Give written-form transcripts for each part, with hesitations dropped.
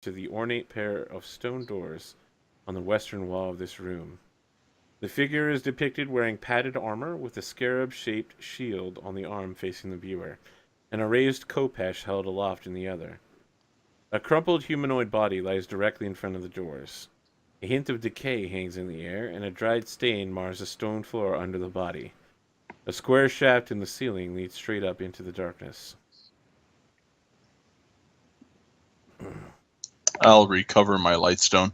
to the ornate pair of stone doors on the western wall of this room. The figure is depicted wearing padded armor with a scarab-shaped shield on the arm facing the viewer, and a raised khopesh held aloft in the other. A crumpled humanoid body lies directly in front of the doors. A hint of decay hangs in the air, and a dried stain mars the stone floor under the body. A square shaft in the ceiling leads straight up into the darkness. I'll recover my lightstone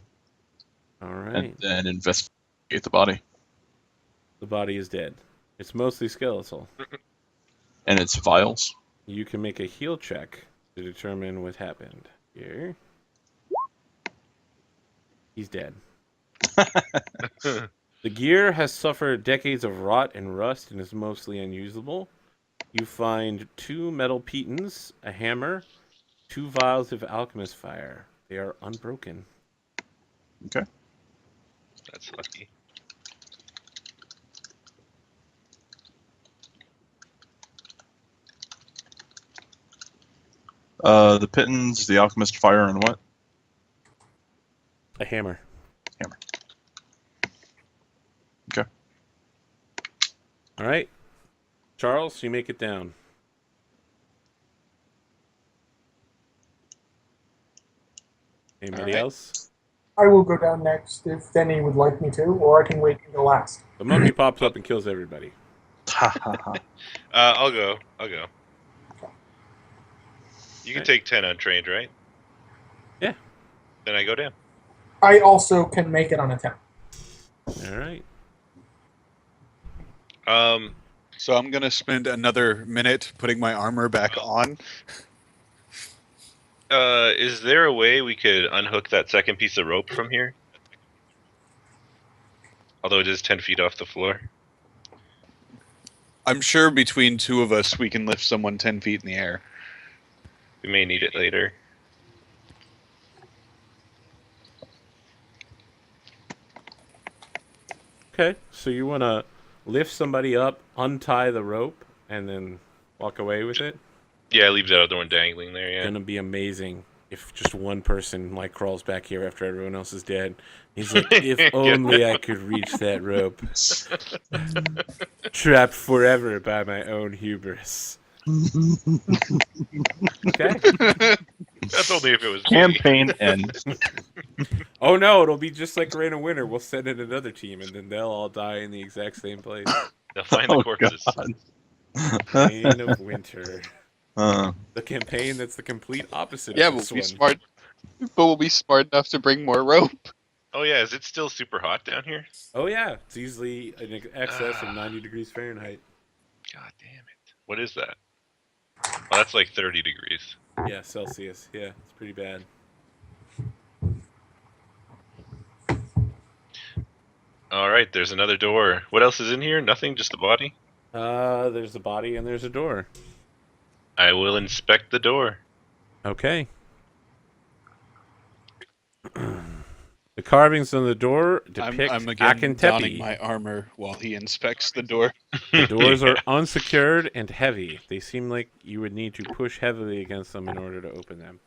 All and right. then investigate the body. The body is dead. It's mostly skeletal. And it's vials. You can make a heal check to determine what happened here. He's dead. The gear has suffered decades of rot and rust and is mostly unusable. You find 2 metal pitons, a hammer, 2 vials of alchemist fire. They are unbroken. Okay. That's lucky. The pitons, the alchemist fire, and what? A hammer. Hammer. Okay. All right. Charles, you make it down. Anybody else? I will go down next if Denny would like me to, or I can wait until last. The mummy pops up and kills everybody. I'll go. You can take 10 untrained, right? Yeah. Then I go down. I also can make it on a 10. All right. So I'm going to spend another minute putting my armor back on. Is there a way we could unhook that second piece of rope from here? Although it is 10 feet off the floor. I'm sure between two of us we can lift someone 10 feet in the air. We may need it later. Okay, so you want to lift somebody up, untie the rope, and then walk away with it? Yeah, leave that other one dangling there, yeah. Gonna be amazing if just one person like crawls back here after everyone else is dead. He's like, if only I could reach that rope. Trapped forever by my own hubris. Okay. That's only if it was me. Campaign ends. Oh no, it'll be just like Rain of Winter. We'll send in another team, and then they'll all die in the exact same place. They'll find the corpses. Rain of Winter. Uh, The campaign that's the complete opposite Yeah, of but this we'll be one. smart. But we'll be smart enough to bring more rope. Oh yeah, is it still super hot down here? Oh yeah, it's easily in excess of 90 degrees Fahrenheit. God damn it. What is that? Oh, that's like 30 degrees. Yeah, Celsius. Yeah, it's pretty bad. Alright, there's another door. What else is in here? Nothing? Just the body? There's a body and there's a door. I will inspect the door. Okay. The carvings on the door depict I'm again donning Akentepi. my armor while he inspects the door. The doors are unsecured and heavy. They seem like you would need to push heavily against them in order to open them.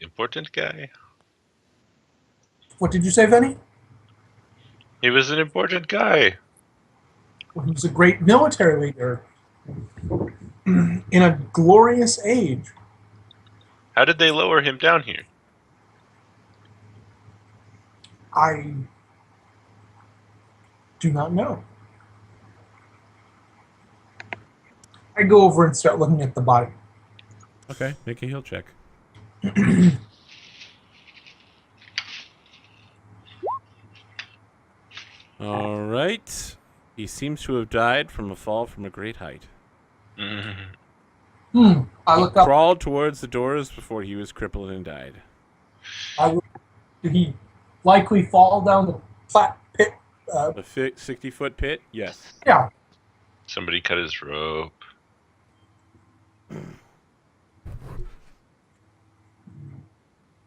Important guy. What did you say, Venny? He was an important guy. Well, he was a great military leader in a glorious age. How did they lower him down here? I do not know. I go over and start looking at the body. Okay, make a heal check. All right. He seems to have died from a fall from a great height. Mhm. I He look up. crawled towards the doors before he was crippled and died. Did he likely fall down the flat pit? The 60-foot pit? Yes. Yeah. Somebody cut his rope.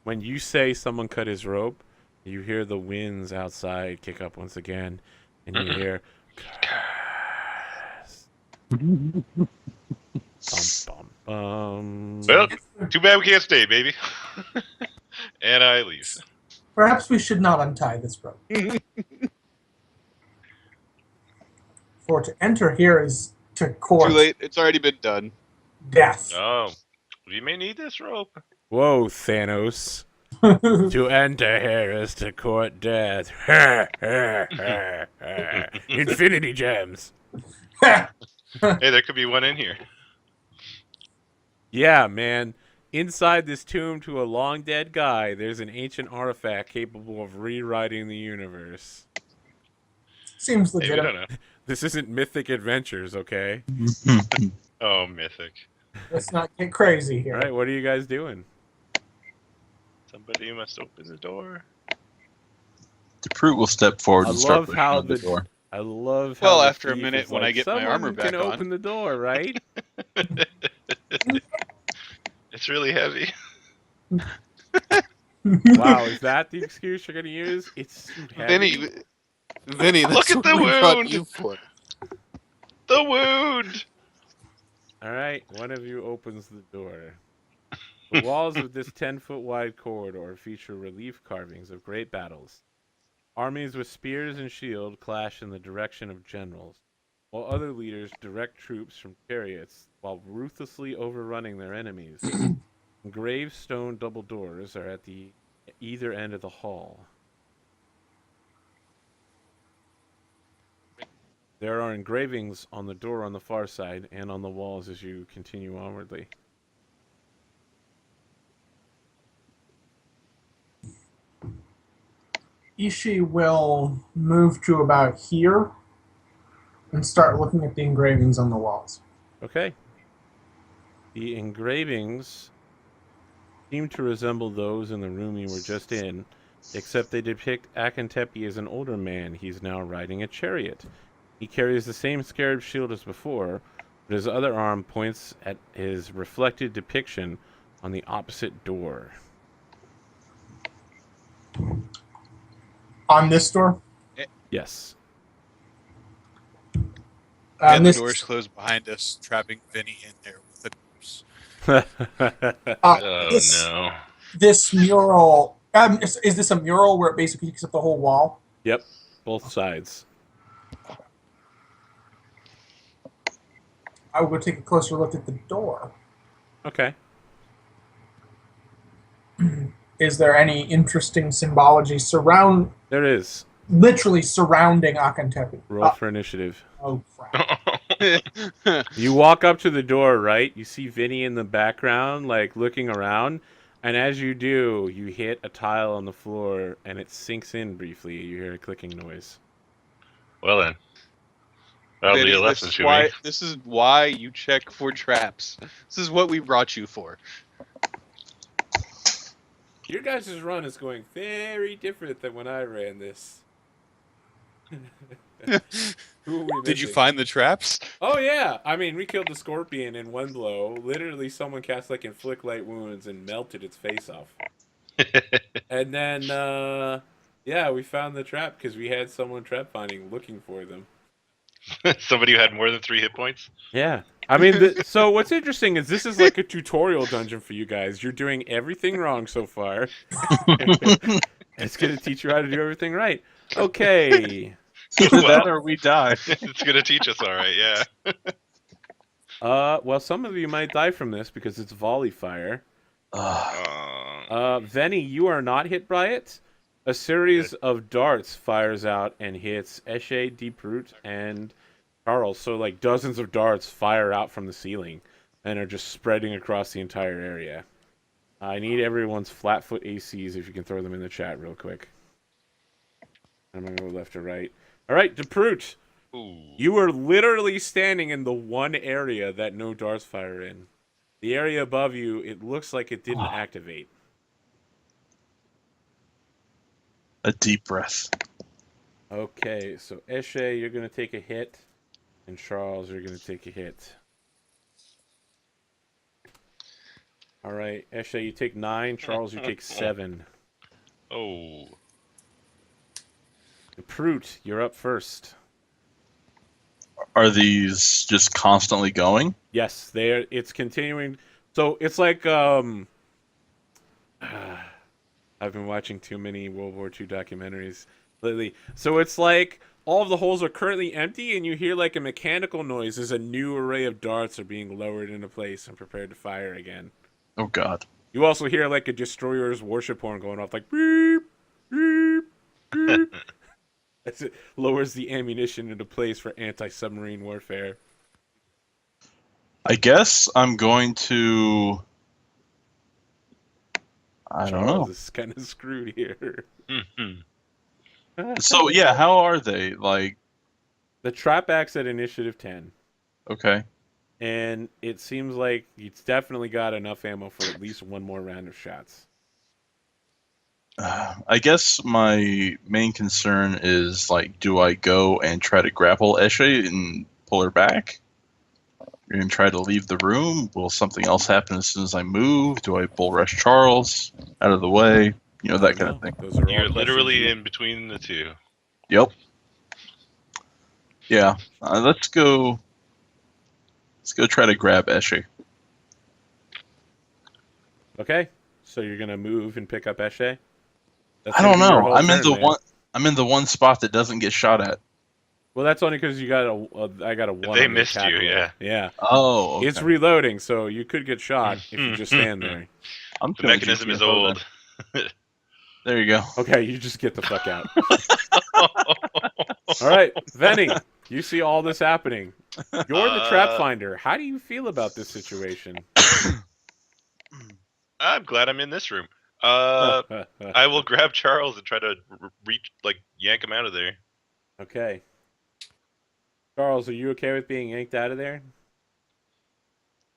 When you say someone cut his rope, you hear the winds outside kick up once again, and you hear, "Curse." Bum, bum, bum. Well, too bad we can't stay, baby. And I leave. Perhaps we should not untie this rope. For to enter here is to court Too late. It's already been done. death. Oh, we may need this rope. Whoa, Thanos. To enter here is to court death. Infinity gems. Hey, there could be one in here. Yeah, man. Inside this tomb to a long dead guy, there's an ancient artifact capable of rewriting the universe. Seems Hey, we legitimate. don't know. This isn't Mythic Adventures, okay? Oh, mythic. Let's not get crazy here. All right, what are you guys doing? Somebody must open the door. The Prute will step forward I and start love pushing how on the the door. I love how Well, the after a thief minute, is when like, I get my "Someone armor back can on." open the door, right? It's really heavy. Wow, is that the excuse you're gonna use? It's too heavy. Vinny, that's Look at what the we brought wound! you for. The wound! All right, one of you opens the door. The walls of this 10-foot wide corridor feature relief carvings of great battles. Armies with spears and shield clash in the direction of generals, while other leaders direct troops from chariots while ruthlessly overrunning their enemies. Engraved stone double doors are at the either end of the hall. There are engravings on the door on the far side and on the walls as you continue onwardly. Ishii will move to about here and start looking at the engravings on the walls. Okay. The engravings seem to resemble those in the room you were just in, except they depict Akentepi as an older man. He's now riding a chariot. He carries the same scarab shield as before, but his other arm points at his reflected depiction on the opposite door. On this door? Yes. And the This- doors closed behind us, trapping Vinny in there with the doors. Oh, this, no. this mural. Is this a mural where it basically takes up the whole wall? Yep, both sides. I will take a closer look at the door. Okay. Is there any interesting symbology There is. literally surrounding Akentepi? Roll for initiative. Oh crap! You walk up to the door, right? You see Vinny in the background, like looking around. And as you do, you hit a tile on the floor and it sinks in briefly. You hear a clicking noise. Well then. That'll be a lesson to me. This is why you check for traps. This is what we brought you for. Your guys' run is going very different than when I ran this. Who are we Did you missing? find the traps? Oh, yeah. I mean, we killed the scorpion in one blow. Literally, someone cast, like, inflict light wounds and melted its face off. And then, yeah, we found the trap because we had someone trap finding looking for them. Somebody who had more than 3 hit points? Yeah. I mean, so what's interesting is this is like a tutorial dungeon for you guys. You're doing everything wrong so far. It's going to teach you how to do everything right. Okay. Either that Well. or we die. It's going to teach us, alright, yeah. Well, some of you might die from this because it's volley fire. Venny, you are not hit by it. A series of darts fires out and hits Eshe, Deeproot, and Charles. So, like, dozens of darts fire out from the ceiling and are just spreading across the entire area. I need everyone's flat-foot ACs if you can throw them in the chat real quick. I'm going to go left or right. All right, Deeproot. Ooh. You are literally standing in the one area that no darts fire in. The area above you, it looks like it didn't activate. A deep breath. Okay, so Eshe, you're going to take a hit. And Charles, you're going to take a hit. All right, Eshe, you take 9. Charles, you take 7. Oh. Prout, you're up first. Are these just constantly going? Yes, it's continuing. So it's like I've been watching too many World War II documentaries lately. So it's like all of the holes are currently empty, and you hear like a mechanical noise as a new array of darts are being lowered into place and prepared to fire again. Oh God. You also hear like a destroyer's warship horn going off, like beep, beep, beep. As it lowers the ammunition into place for anti-submarine warfare. I guess I'm going to. I don't Charles know. is kind of screwed here. Mhm. So yeah, how are they? Like, The trap act's at initiative 10, okay. and it seems like it's definitely got enough ammo for at least one more round of shots. I guess my main concern is like, do I go and try to grapple Eshe and pull her back? You're gonna try to leave the room? Will something else happen as soon as I move? Do I bull rush Charles out of the way? You know, I that don't kind of know. thing. Those are all You're questions literally you- in between the two. Yep. Yeah. Let's go. Let's go try to grab Eshe. Okay, so you're gonna move and pick up Eshe? That's I gonna don't be your know. whole turn, man. I'm in the one spot that doesn't get shot at. Well, that's only because you got I got a 1 They on the missed attack you, roll. yeah. Yeah. Oh, okay. It's reloading, so you could get shot if you just stand there. I'm The feeling mechanism is GTFO old. then. There you go. Okay, you just get the fuck out. All right, Venny, you see all this happening. You're the trap finder. How do you feel about this situation? I'm glad I'm in this room. I will grab Charles and try to reach, like, yank him out of there. Okay. Charles, are you okay with being yanked out of there?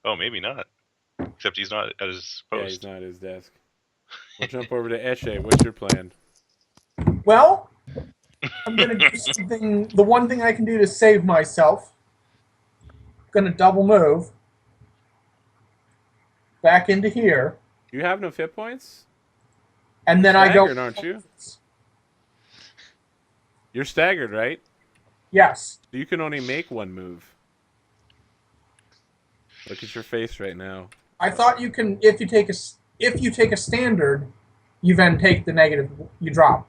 Oh, maybe not. Except he's not at his Yeah, he's post. not at his desk. We'll jump over to Eshe. What's your plan? Well, I'm going to do something, the one thing I can do to save myself. Going to double move back into here, You have no hit points? and then I go. Staggered, aren't you? You're staggered, right? Yes. So you can only make one move. Look at your face right now. I thought you can, if you take a standard, you then take the negative, you drop.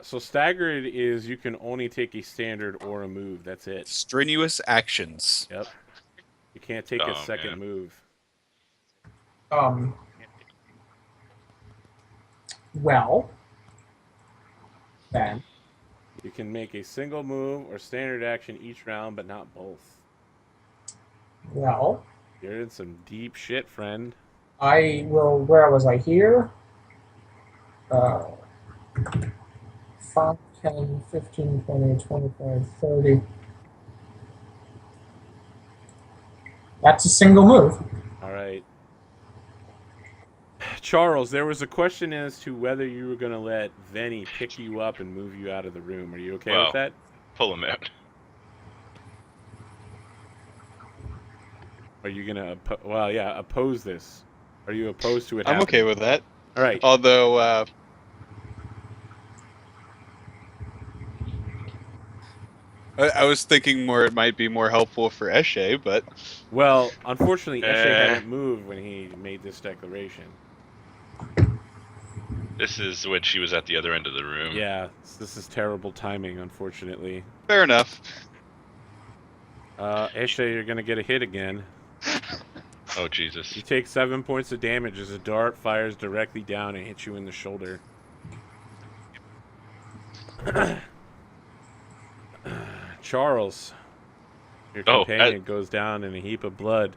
So staggered is you can only take a standard or a move. That's it. Strenuous actions. Yep. You can't take a Oh, second man. move. Well, then, You can make a single move or standard action each round, but not both. well, You're in some deep shit, friend. I will, where was I here? 5, 10, 15, 20, 25, 30. That's a single move. All right. Charles, there was a question as to whether you were going to let Venny pick you up and move you out of the room. Are you okay Well, with that? Pull him out. Are you going to, oppose this? Are you opposed to it I'm happening? okay with that. All right. Although, I was thinking more it might be more helpful for Eshe, but Well, unfortunately, Eshe Eh. hadn't moved when he made this declaration. This is when she was at the other end of the room. Yeah, this is terrible timing, unfortunately. fair enough. Eshe, you're going to get a hit again. Oh, Jesus. You take 7 points of damage as a dart fires directly down and hits you in the shoulder. Charles, your Oh, companion goes down in a heap of blood.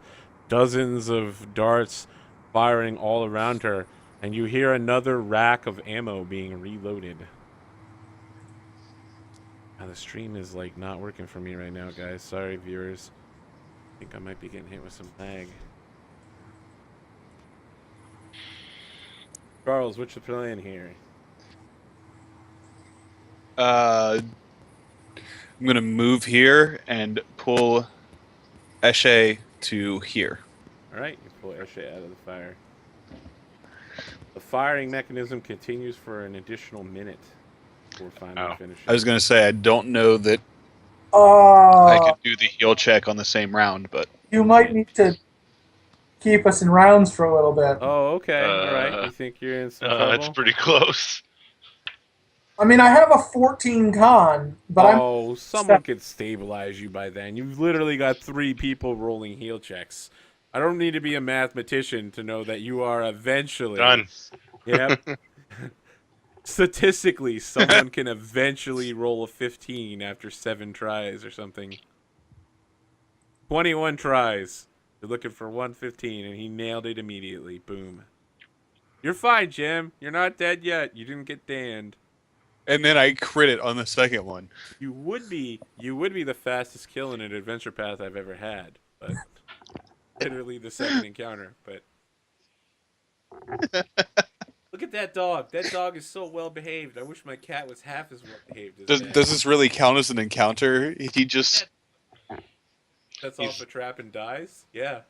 Dozens of darts firing all around her, and you hear another rack of ammo being reloaded. Now, the stream is like not working for me right now, guys. Sorry, viewers. I think I might be getting hit with some lag. Charles, what's your plan here? I'm gonna move here and pull Eshe to here. Alright, you pull Eshe out of the fire. The firing mechanism continues for an additional minute before finally Ow. finishing. I was gonna say I don't know that I Uh, could do the heal check on the same round, but you might need to keep us in rounds for a little bit. Oh, okay. All right. Uh, You think you're in some It's trouble? pretty close. I mean, I have a 14 con, but Oh, someone could stabilize you by then. You've literally got 3 people rolling heal checks. I don't need to be a mathematician to know that you are eventually. Done. Yep. Statistically, someone can eventually roll a 15 after 7 tries or something. 21 tries. You're looking for 115, and he nailed it immediately. Boom. You're fine, Jim. You're not dead yet. You didn't get damned. And then I crit it on the second one. You would be the fastest kill in an adventure path I've ever had, but literally the second encounter. But look at that dog. That dog is so well behaved. I wish my cat was half as well behaved as that. Does this really count as an encounter? He just Sets off a trap and dies? Yeah.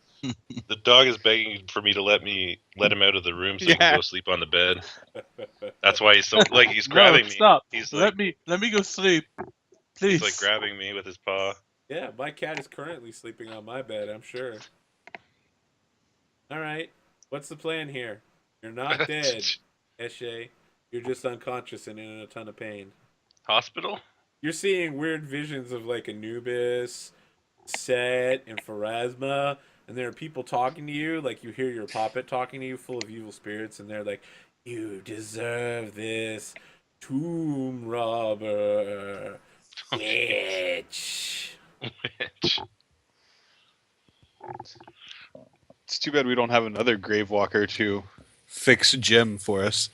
The dog is begging for me to let him out of the room so he can Yeah. go sleep on the bed. That's why he's so he's No, grabbing me. stop. He's like Let me go sleep, please. he's like grabbing me with his paw. Yeah, my cat is currently sleeping on my bed, I'm sure. Alright. What's the plan here? You're not dead, Eshe. You're just unconscious and in a ton of pain. Hospital? You're seeing weird visions of like Anubis, Set, and Pharasma, and there are people talking to you, like you hear your puppet talking to you full of evil spirits, and they're like, "You deserve this, tomb robber, bitch." Which it's too bad we don't have another Gravewalker to fix Jim for us.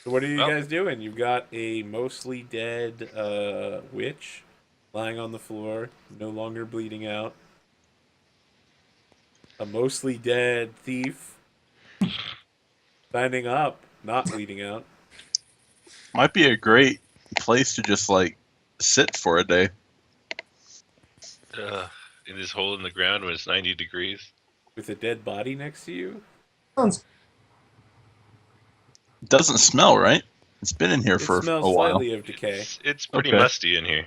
So what are you Well- guys doing? You've got a mostly dead witch lying on the floor, no longer bleeding out. A mostly dead thief standing up, not bleeding out. Might be a great place to just like sit for a day. in this hole in the ground when it's 90 degrees. With a dead body next to you? Sounds It doesn't smell right. It's been in here It for a smells while. slightly of decay. It's pretty Okay. musty in here.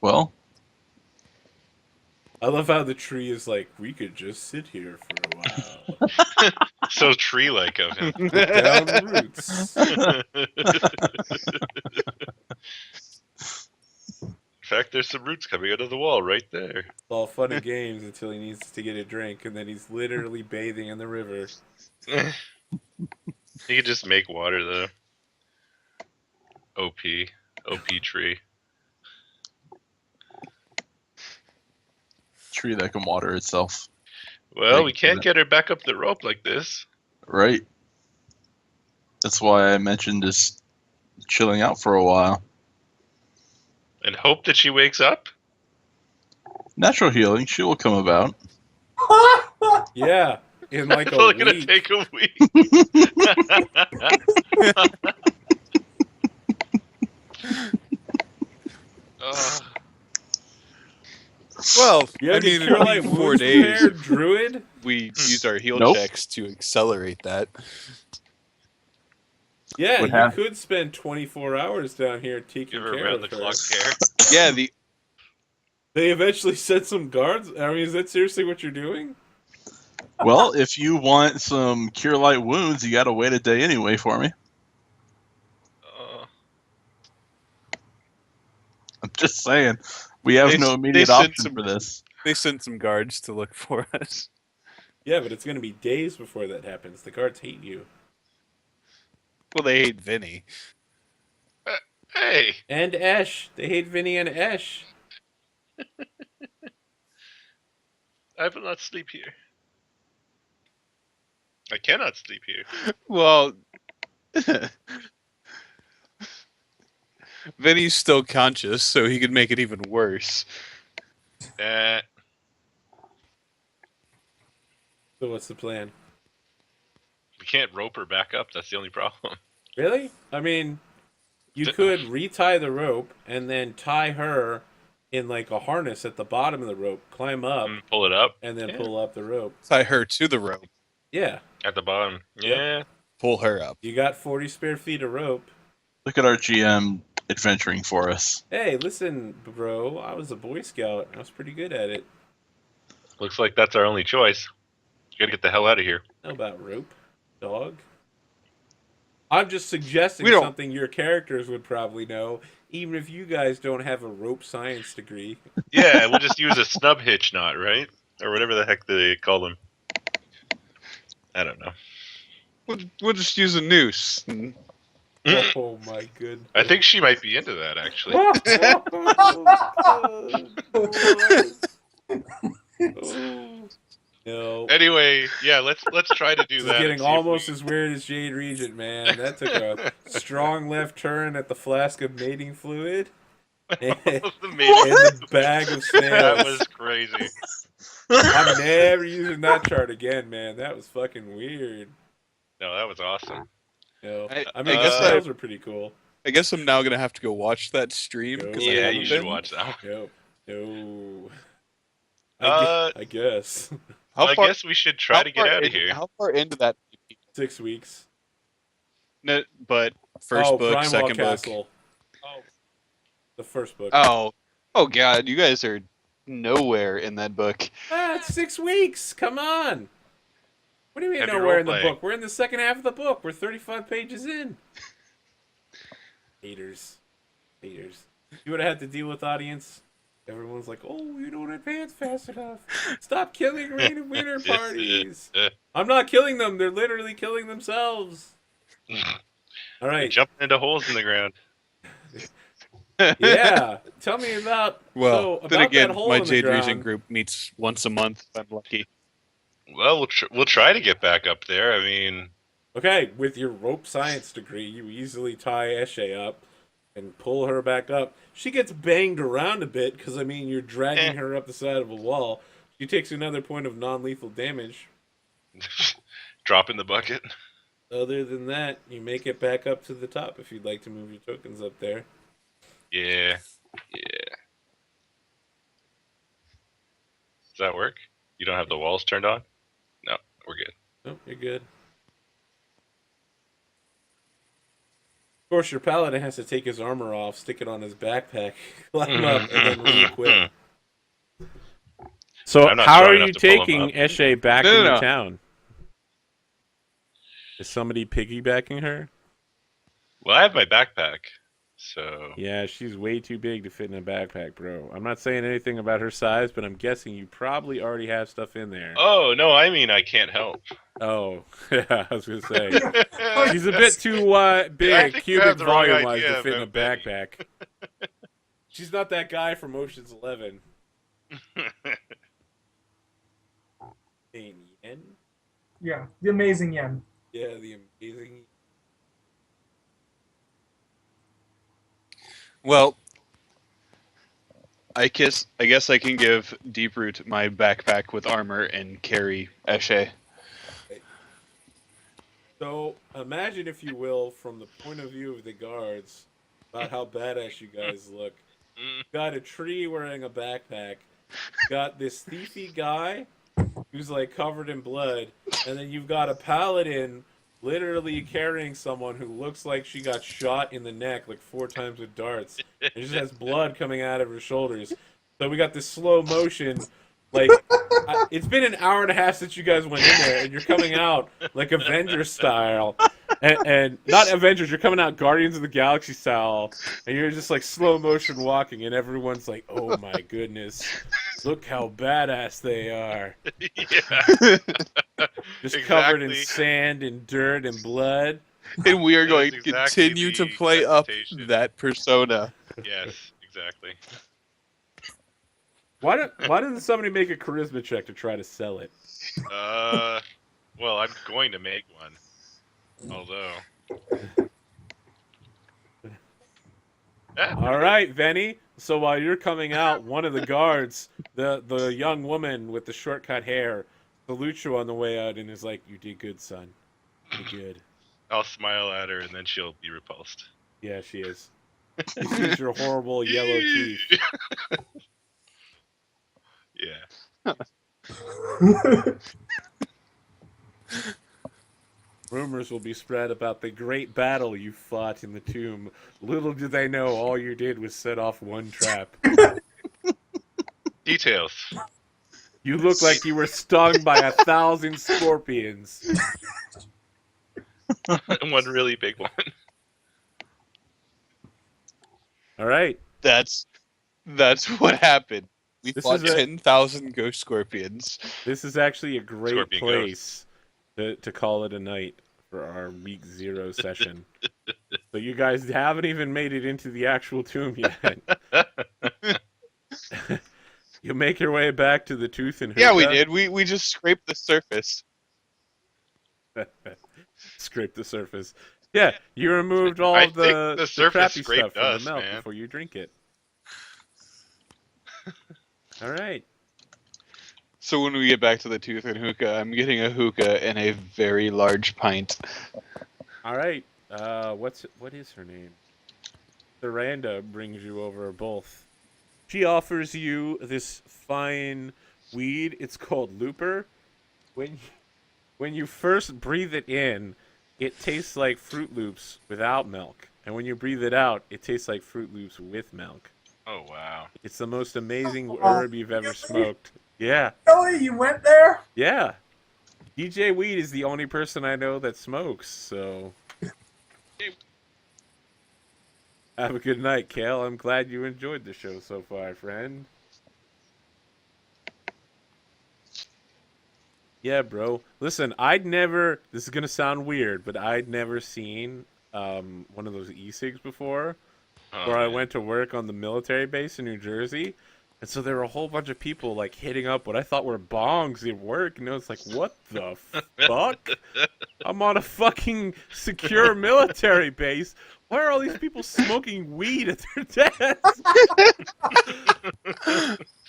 Well, I love how the tree is like, we could just sit here for a while. So tree-like of him. Down roots. In fact, there's some roots coming out of the wall right there. It's all fun and games until he needs to get a drink, and then he's literally bathing in the river. You could just make water though. OP tree. tree that can water itself, Well, we can't get her back up the rope like this. right? That's why I mentioned just chilling out for a while. And hope that she wakes up? Natural healing, she will come about. Yeah, in like It's a only gonna week. take a week. Ugh. Well, You I have mean, a cure in light 4 wounds days, prepared, druid? we used our heal Nope. checks to accelerate that. Yeah, What you hap- could spend 24 hours down here taking Give her care around of the her. clock care. Yeah, the They eventually sent some guards. I mean, is that seriously what you're doing? Well, if you want some cure light wounds, you gotta wait a day anyway for me. I'm just saying. We have They- no they immediate sent option some- for this. they sent some guards to look for us. Yeah, but it's going to be days before that happens. The guards hate you. Well, they hate Vinny. Hey, And Esh. They hate Vinny and Esh. I will not sleep here. I cannot sleep here. Well, Vinny's still conscious, so he could make it even worse. So what's the plan? We can't rope her back up. That's the only problem. Really? I mean, you could retie the rope and then tie her in like a harness at the bottom of the rope, climb up, Pull it up and then Yeah. pull up the rope. Tie her to the rope. Yeah. at the bottom. Yep. Yeah. pull her up. You got 40 spare feet of rope. Look at our GM adventuring for us. Hey, listen, bro. I was a Boy Scout. I was pretty good at it. Looks like that's our only choice. Gotta get the hell out of here. Know about rope, dog. I'm just suggesting We don't- something your characters would probably know, even if you guys don't have a rope science degree. Yeah, we'll just use a snub hitch knot, right? Or whatever the heck they call them. I don't know. We'll just use a noose. Oh my goodness. I think she might be into that, actually. No. Anyway, yeah, let's try to do This is that. and getting see if almost we- as weird as Jade Regent, man. That took a strong left turn at the flask of mating fluid and, the and mating- the bag of That snails. was crazy. I'm never using that chart again, man. That was fucking weird. No, that was awesome. You know, I- I mean, I the guess snails were pretty cool. I guess I'm now gonna have to go watch that stream. Yo. 'cause I Yeah, haven't you should been. watch that. No. I guess. I guess we should try to get out of here. How far into that? 6 weeks. No, but First book, Brimewall second book. Castle. Oh. The first book. oh god, you guys are nowhere in that book. It's 6 weeks. Come on. What do you mean Heavy nowhere in the role-playing. book? We're in the second half of the book. We're 35 pages in. Haters. You would have had to deal with audience. Everyone's like, oh, you don't advance fast enough. Stop killing Rain of Winter parties. I'm not killing them. They're literally killing themselves. All right. Jumping into holes in the ground. Yeah. Tell me about, Well, about then again, that hole my in the Jade Regent ground. group meets once a month. If I'm lucky. Well, we'll try to get back up there. I mean, Okay, with your rope science degree, you easily tie Eshe up and pull her back up. She gets banged around a bit because, I mean, you're dragging her up the side of a wall. She takes another point of non-lethal damage. drop in the bucket. Other than that, you make it back up to the top if you'd like to move your tokens up there. Yeah. Does that work? You don't have the walls turned on? No, we're good. Oh, you're good. Of course, your paladin has to take his armor off, stick it on his backpack, climb up, and then re-equip. So, I'm not how strong are enough you to pull him taking up. Eshe back No, into no. town? Is somebody piggybacking her? Well, I have my backpack, so Yeah, she's way too big to fit in a backpack, bro. I'm not saying anything about her size, but I'm guessing you probably already have stuff in there. Oh no, I mean I can't help. Oh, yeah, I was gonna say. She's a She's bit too big, think you have cubic the wrong volume-wise, idea to fit in a about Betty. backpack. She's not that guy from Ocean's 11. Yen? Yeah, the amazing yen. Yeah, the amazing. Well, I guess I can give Deeproot my backpack with armor and carry Eshe. So, imagine, if you will, from the point of view of the guards, about how badass you guys look. Got a tree wearing a backpack. Got this thiefy guy who's like covered in blood, and then you've got a paladin literally carrying someone who looks like she got shot in the neck like 4 times with darts. And just has blood coming out of her shoulders. So we got this slow motion. Like, it's been an hour and a half since you guys went in there, and you're coming out like Avengers style. And not Avengers, you're coming out Guardians of the Galaxy style, and you're just like slow motion walking, and everyone's like, oh my goodness, look how badass they are. Yeah. Just covered in Exactly. sand and dirt and blood. And we are That going is to exactly continue to the play up presentation. that persona. Yes, exactly. Why doesn't somebody make a charisma check to try to sell it? Well, I'm going to make one. Although. All right, Venny. So while you're coming out, one of the guards, the young woman with the short-cut hair, salutes you on the way out and is like, "You did good, son. You did good." I'll smile at her and then she'll be repulsed. Yeah, she is. She sees your horrible yellow teeth. Yeah. Rumors will be spread about the great battle you fought in the tomb. Little do they know all you did was set off one trap. Details. You look like you were stung by 1,000 scorpions. One really big one. All right. That's what happened. We This fought is a- 10,000 ghost scorpions. This is actually a great Scorpion place to call it a night for our week 0 session. So you guys haven't even made it into the actual tomb yet. You make your way back to the Tooth and Hookah. Yeah, we did. We just scraped the surface. Scrape the surface. Yeah, you removed all I of think the the surface crappy scraped stuff from us, the milk man. before you drink it. All right. So when we get back to the Tooth and Hookah, I'm getting a hookah and a very large pint. All right. What is her name? Saranda brings you over both. She offers you this fine weed. It's called Looper. When you first breathe it in, it tastes like Fruit Loops without milk. And when you breathe it out, it tastes like Fruit Loops with milk. Oh wow. It's the most amazing herb you've ever smoked. Yeah. Really? You went there? Yeah. DJ Weed is the only person I know that smokes, so. Have a good night, Kale. I'm glad you enjoyed the show so far, friend. Yeah, bro. Listen, this is gonna sound weird, but I'd never seen one of those e-cigs before. Oh, Where I man. went to work on the military base in New Jersey. And so there were a whole bunch of people like hitting up what I thought were bongs at work, and I was like, "What the fuck? I'm on a fucking secure military base. Why are all these people smoking weed at their desks?"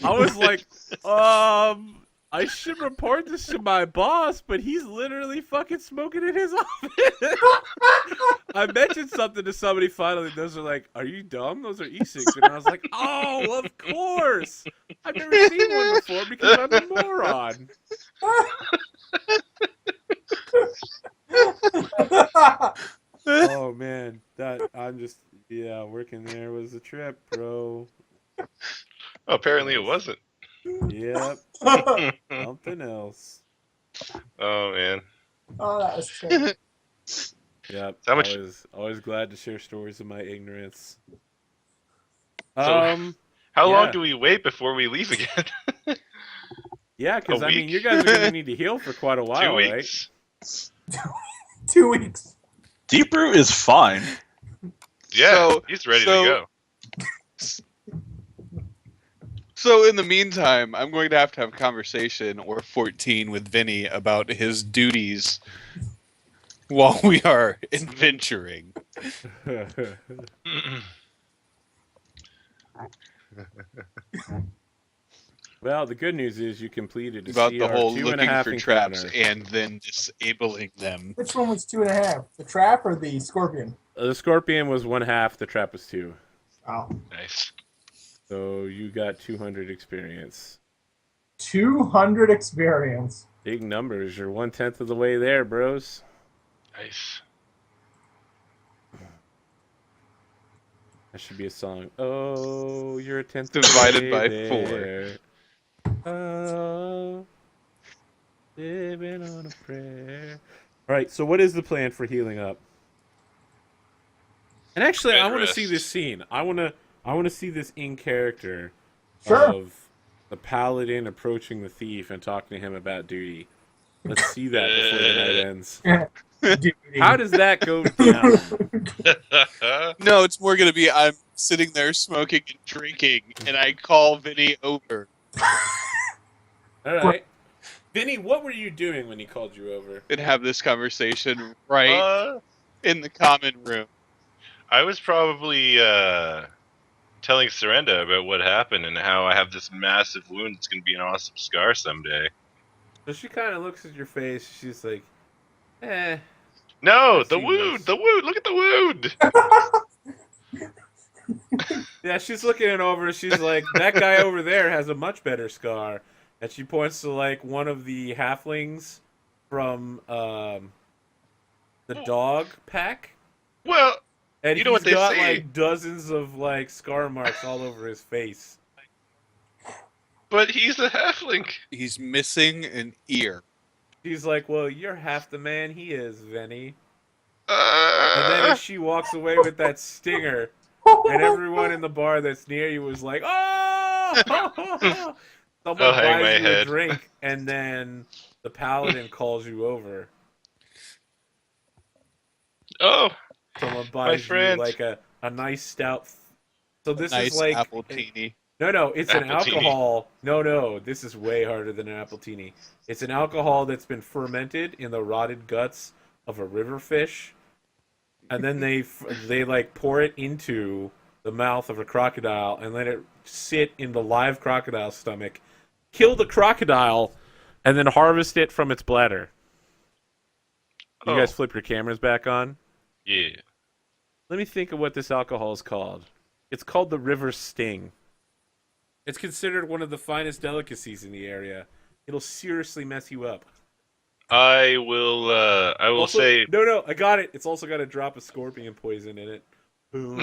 I was like, I should report this to my boss, but he's literally fucking smoking in his office." I mentioned something to somebody finally, and those are like, "Are you dumb? Those are e-cigs." And I was like, "Oh, of course! I've never seen one before because I'm a moron." Oh man, working there was a trip, bro. Oh, apparently it wasn't. Yep, something else. Oh man. Oh, that was true. Yep. How much- I was always glad to share stories of my ignorance. How yeah. long do we wait before we leave again? Yeah, because A I mean, week? you guys are gonna need to heal for quite a while, 2 right? weeks. 2 weeks. Deep Brew is fine. Yeah, So- he's ready so- to go. So in the meantime, I'm going to have a conversation or 14 with Vinny about his duties while we are adventuring. Well, the good news is you completed a About the CR whole 2.5 looking for traps encounter. and then disabling them. Which one was 2.5? The trap or the scorpion? The scorpion was 1/2. The trap was 2. Oh. Nice. So you got 200 experience. 200 experience. Big numbers. You're 1/10 of the way there, bros. Nice. That should be a song. Oh, you're a 10th Divided of the way by 4. there. Oh, living on a prayer. All right. So what is the plan for healing up? And actually, I Bed want to see rest. this scene. I want to see this in character Sure. of the paladin approaching the thief and talking to him about duty. Let's see that before the night ends. Duty. How does that go down? No, it's more going to be I'm sitting there smoking and drinking, and I call Vinny over. All right. Vinny, what were you doing when he called you over? And have this conversation right in the common room. I was probably telling Surrenda about what happened and how I have this massive wound that's going to be an awesome scar someday. So she kind of looks at your face. She's like, eh. No, I've the seen wound! this. The wound! Look at the wound! Yeah, she's looking it over. She's like, that guy over there has a much better scar. And she points to like one of the halflings from the dog pack. Well, And you know he's what they got say. like dozens of like scar marks all over his face. But he's a halfling. He's missing an ear. She's like, well, you're half the man he is, Vinny. And then as she walks away with that stinger, and everyone in the bar that's near you was like, oh! Someone I'll hang my buys you a head. drink, and then the paladin calls you over. Oh, Someone my buys you friend. like a nice stout. So this Nice is like apple teeny. No, it's an Appletini. alcohol. No, this is way harder than an appletini. It's an alcohol that's been fermented in the rotted guts of a river fish, and then they like pour it into the mouth of a crocodile and let it sit in the live crocodile stomach, kill the crocodile, and then harvest it from its bladder. You guys flip your cameras back on? Yeah. Let me think of what this alcohol is called. It's called the River Sting. It's considered one of the finest delicacies in the area. It'll seriously mess you up. I will Also, say. No, I got it. It's also got a drop of scorpion poison in it. Boom.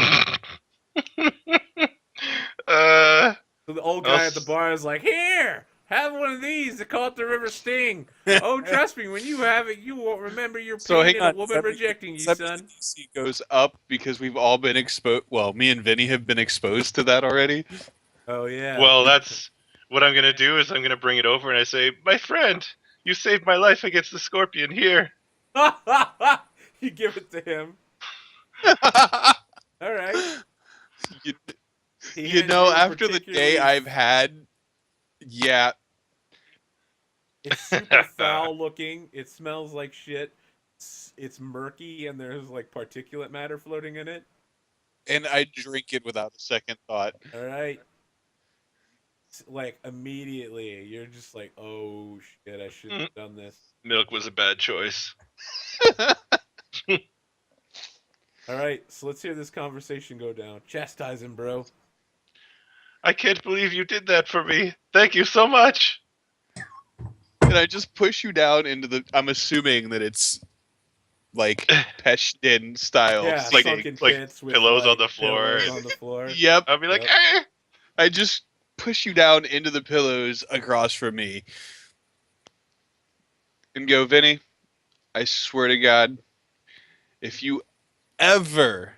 So the old guy at the bar is like, here, have one of these. They call it the River Sting. Oh, trust me, when you have it, you won't remember your So pain hang and on. a woman rejecting you, son. DC goes up because we've all been exposed. Well, me and Vinny have been exposed to that already. Oh, yeah. Well, that's what I'm gonna do. Is I'm gonna bring it over and I say, my friend, you saved my life against the scorpion. Here. You give it to him. All right. You know, after the day I've had, yeah. It's super foul looking. It smells like shit. It's murky and there's like particulate matter floating in it. And I drink it without a second thought. All right. Like immediately, you're just like, oh shit, I shouldn't have done this. Milk was a bad choice. All right, so let's hear this conversation go down. Chastise him, bro. I can't believe you did that for me. Thank you so much. Can I just push you down into the? I'm assuming that it's like Peshtin style. Yeah, like- sunken like pits with pillows like, on the floor. pillows on the floor. Yep. I'll be like, Yep. eh. I just push you down into the pillows across from me and go, Vinny, I swear to God, if you ever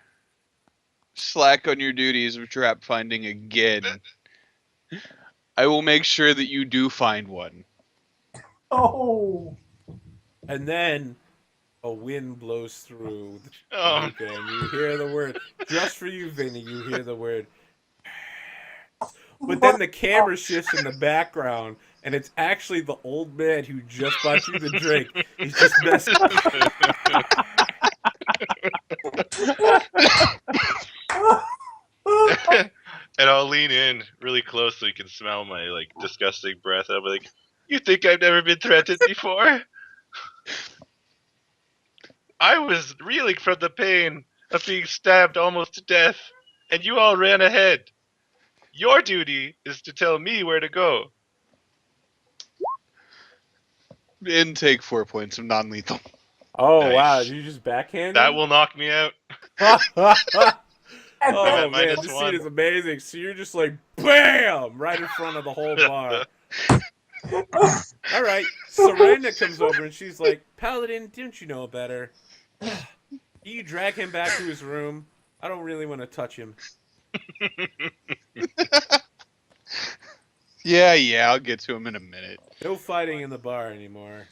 slack on your duties of trap finding again, I will make sure that you do find one. Oh. And then a wind blows through the Oh. hookah, and you hear the word. Just for you, Vinny, you hear the word. But then the camera shifts in the background, and it's actually the old man who just bought you the drink. He's just messing. And I'll lean in really close so you can smell my like disgusting breath. I'll be like, "You think I've never been threatened before? I was reeling from the pain of being stabbed almost to death, and you all ran ahead. Your duty is to tell me where to go." And take 4 points of non-lethal. Oh Nice. wow! Did you just backhand? That him? will knock me out. And Oh at man, minus this one. scene is amazing. So you're just like, bam, right in front of the whole bar. All right, Serena comes over and she's like, Paladin, didn't you know better? You drag him back to his room. I don't really want to touch him. Yeah, I'll get to him in a minute. No fighting in the bar anymore.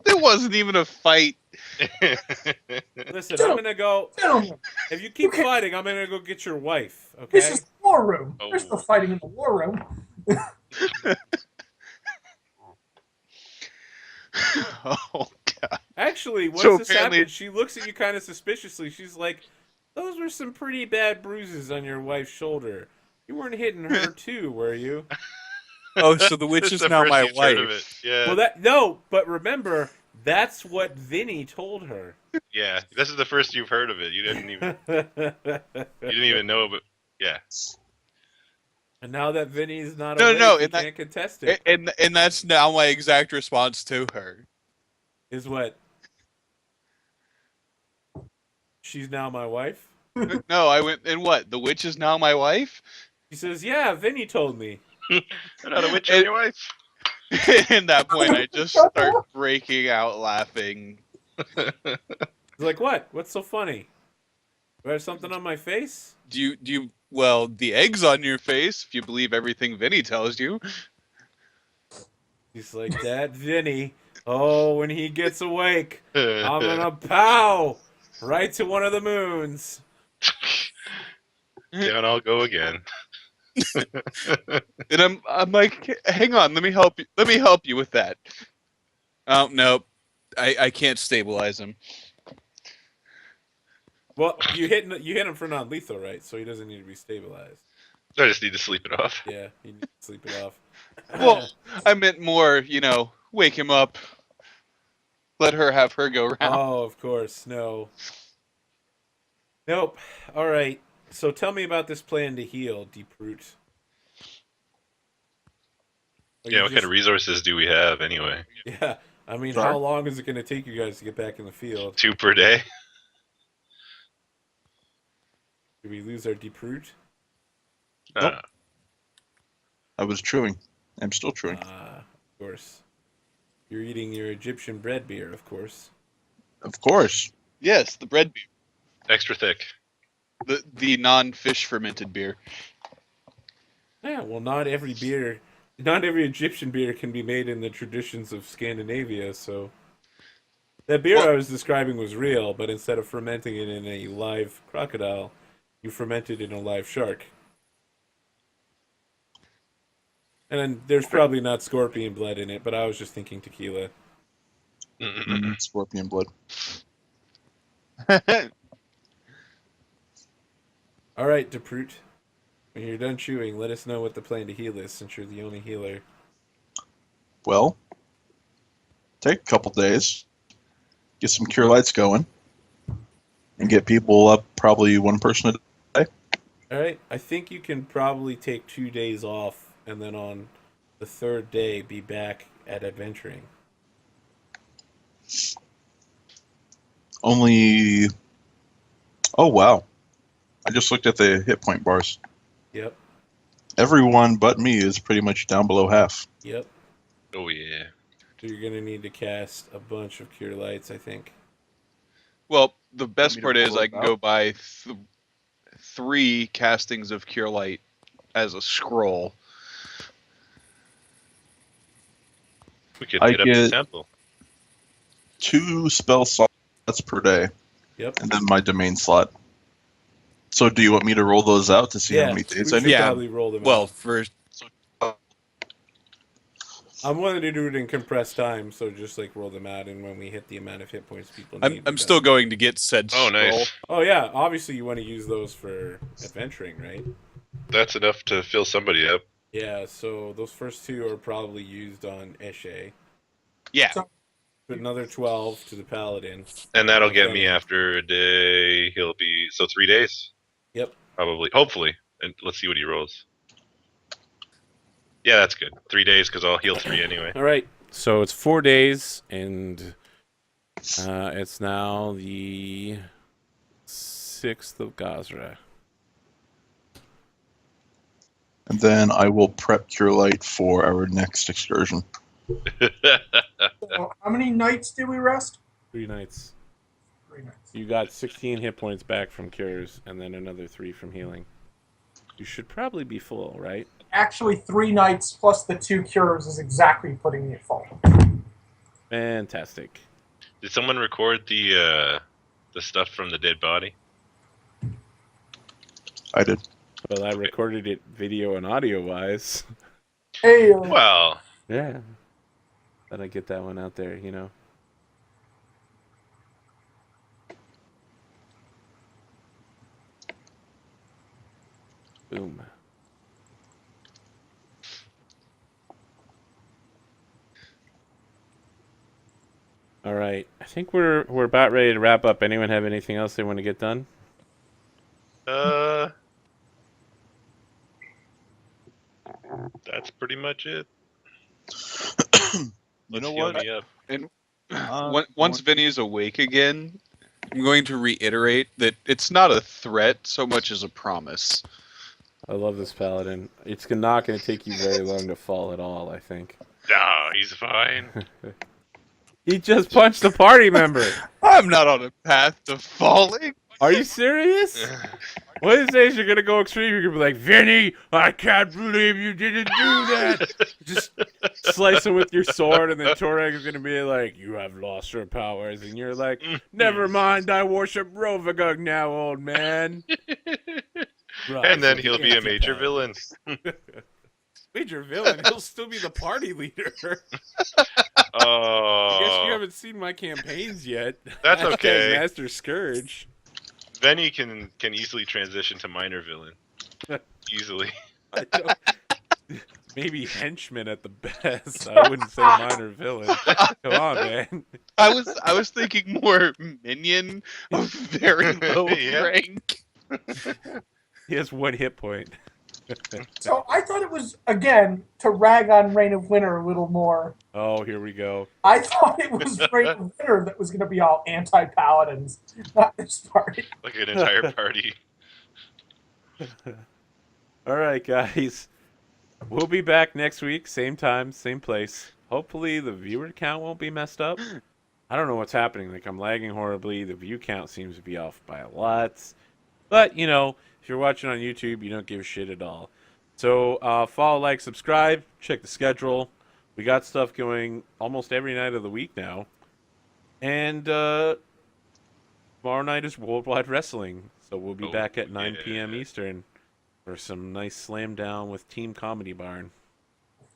There wasn't even a fight. Listen, I'm gonna go. gentlemen, If you keep fighting, I'm gonna go get your wife. Okay? this is the war room. Oh. There's no fighting in the war room. Oh God. Actually, once So this apparently- happens, she looks at you kind of suspiciously. She's like, "Those were some pretty bad bruises on your wife's shoulder. You weren't hitting her too, were you?" Oh, so the witch This is the now first my you've heard of wife. it. Yeah. Well, no, but remember, that's what Vinny told her. Yeah. This is the first you've heard of it. You didn't even know, but yeah. And now that Vinny's not No, awake, no, he and that- can't contest it. And that's now my exact response to her. Is what? she's now my wife? No, I went, and what? The witch is now my wife? She says, yeah, Vinny told me. I'm not a witch on your wife. At that point, I just start breaking out laughing. He's like, what? What's so funny? Do I have something on my face? Well, the egg's on your face, if you believe everything Vinny tells you. He's like, that Vinny. Oh, when he gets awake, I'm gonna pow right to one of the moons. Down I'll go again. And I'm like, hang on, let me help you. Let me help you with that. Oh no, I can't stabilize him. Well, you hit him for non-lethal, right? So he doesn't need to be stabilized. I just need to sleep it off. Yeah, he needs to sleep it off. Well, I meant more, wake him up. Let her have her go round. Oh, of course, no. Nope. All right. So tell me about this plan to heal, Deep Root. Yeah, what kind of resources do we have anyway? Yeah, I mean, Sorry? how long is it going to take you guys to get back in the field? 2 per day? Did we lose our Deep Root? Nope. I was chewing. I'm still chewing. Of course. You're eating your Egyptian bread beer, of course. Of course. Yes, the bread beer. Extra thick. The non-fish fermented beer. Yeah, well, not every Egyptian beer can be made in the traditions of Scandinavia, so... That beer I was describing was real, but instead of fermenting it in a live crocodile, you fermented it in a live shark. And then there's probably not scorpion blood in it, but I was just thinking tequila. Scorpion blood. All right, Deproot. When you're done chewing, let us know what the plan to heal is, since you're the only healer. Well, take a couple days, get some cure lights going, and get people up probably one person a day. All right, I think you can probably take 2 days off, and then on the 3rd day be back at adventuring. Only... Oh, wow. I just looked at the hit point bars. Yep, Everyone but me is pretty much down below half. yep. Oh yeah. So you're going to need to cast a bunch of cure lights, I think. Well, the best me to part is roll I it can out? go buy 3 castings of Cure Light as a scroll. We could I get up to get- sample. 2 spell slots per day, Yep. and then my domain slot. So do you want me to roll those out to see how Yeah, many days we I should need? Yeah. probably roll them Well, out. for I'm willing to do it in compressed time, so just like roll them out, and when we hit the amount of hit points people need, I'm we're still done. going to get said Oh, scroll. nice. Oh yeah, obviously you want to use those for adventuring, right? That's enough to fill somebody up. Yeah, so those first 2 are probably used on Eshe. Yeah. So- Put another 12 to the paladin. And that'll get Okay. me after a day. He'll be... So 3 days? Yep. Probably. Hopefully. And let's see what he rolls. Yeah, that's good. 3 days, because I'll heal 3 anyway. All right. So it's 4 days, and it's now the 6th of Gazra. And then I will prep cure light for our next excursion. So how many nights did we rest? 3 nights. 3 nights. You got 16 hit points back from cures, and then another 3 from healing. You should probably be full, right? Actually, 3 nights plus the 2 cures is exactly putting me at full. Fantastic. Did someone record the stuff from the dead body? I did. Well, I recorded it video and audio wise. Hey, Well, Yeah. Thought I'd get that one out there, you know. Boom. All right. I think we're about ready to wrap up. Anyone have anything else they want to get done? that's pretty much it. You know Heal what? me up. And Uh, once Vinny's awake again, I'm going to reiterate that it's not a threat so much as a promise. I love this paladin. It's not going to take you very long to fall at all, I think. No, he's fine. He just punched a party member. I'm not on a path to falling. Are you serious? Wednesdays you're gonna go extreme. You're gonna be like, Vinny, I can't believe you didn't do that. Just slice him with your sword, and then Torag is gonna be like, you have lost your powers, and you're like, never mind, I worship Rovagug now, old man. And then he'll be a major villain. Major villain? He'll still be the party leader. Oh. I guess you haven't seen my campaigns yet. That's Hashtag okay. Master Scourge. Then he can easily transition to minor villain. Easily. I don't... Maybe henchman at the best. I wouldn't say minor villain. Come on, man. I was thinking more minion of very low Yeah. rank. He has 1 hit point. So I thought it was, again, to rag on Reign of Winter a little more. Oh, here we go. I thought it was Reign of Winter that was going to be all anti-paladins, not this party. Like an entire party. All right, guys. We'll be back next week, same time, same place. Hopefully the viewer count won't be messed up. I don't know what's happening. Like, I'm lagging horribly. The view count seems to be off by a lot. But, you know, if you're watching on YouTube, you don't give a shit at all. So, follow, like, subscribe, check the schedule. We got stuff going almost every night of the week now. And tomorrow night is Worldwide Wrestling. So we'll be back at 9 p.m. Eastern for some nice slam down with Team Comedy Barn.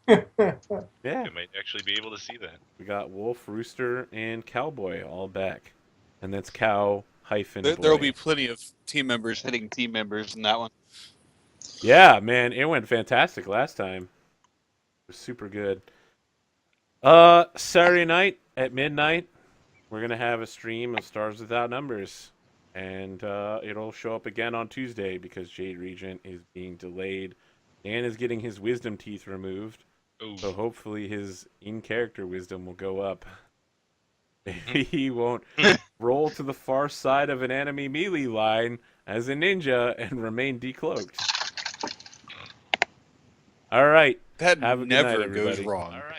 Yeah. You might actually be able to see that. We got Wolf, Rooster, and Cowboy all back. And that's cow hyphen boy. There will be plenty of team members hitting team members in that one. Yeah, man, it went fantastic last time. It was super good. Saturday night at midnight, we're going to have a stream of Stars Without Numbers. And it'll show up again on Tuesday because Jade Regent is being delayed. Dan is getting his wisdom teeth removed. Ooh. So hopefully his in-character wisdom will go up. Maybe he won't roll to the far side of an enemy melee line as a ninja and remain decloaked. All right. That Have a good never night, goes everybody. wrong. All right.